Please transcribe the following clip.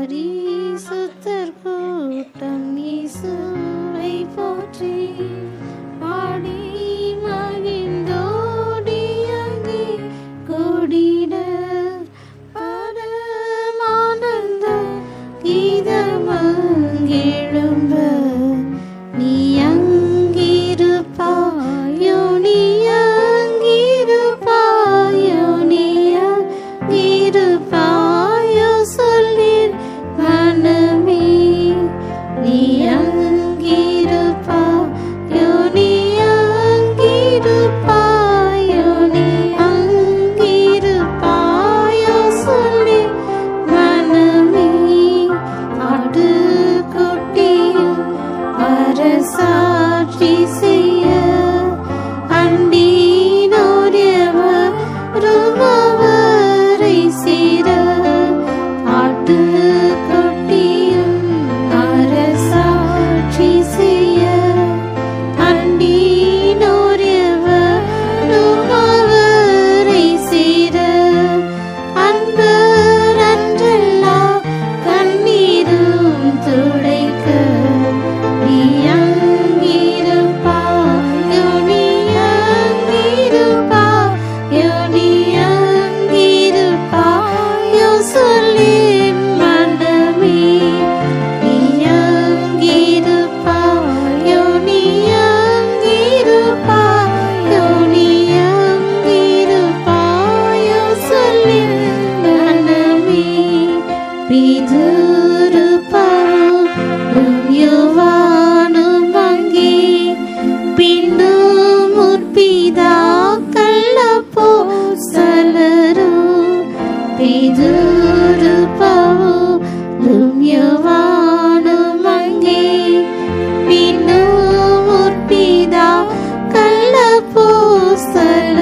பரிசுத்தர் கூட்டம் இயேசுவை போற்றி பாடி மகிழ்ந்தோடி அங்கே கூடிட பரமானந்த கீதமங்கெழும்ப நீ அங்கிருப்பாயோ நீ அங்கிருப்பாயோ நீ அங்கிருப்பாயோ சொல்லிர் மனமே நீ அங்கிருப்பாயோ நீ அங்கிருப்பாயோ நீ அங்கிருப்பாயோ சொல்லிர் மனமே ஆட்டுக்குட்டியும் அரசாட்சி செய்ய அண்டினோரியவரும் அவரை சேர ஆட்டுக்குட்டியும் அரசாட்சி செய்ய அண்டினோரியவரும் அவரை சேர அன்பர் அன்றெல்லாம் கண்ணீரும் துடைக்க நீ அங்கிருப்பாயோ நீ அங்கிருப்பாயோ நீ அங்கிருப்பாயோ சொல்லின் மனமே நீ அங்கிருப்பாயோ நீ அங்கிருப்பாயோ நீ அங்கிருப்பாயோ சொல்லின் மனமே பிதுருப்பரும் யுவானும் அங்கே பின்னும் முற்பிதாக்கள் அப்போஸ்தலரும் பிதுருப்பரும் யுவானும் அங்கே பின்னும் முற்பிதாக்கள் அப்போஸ்தலரும்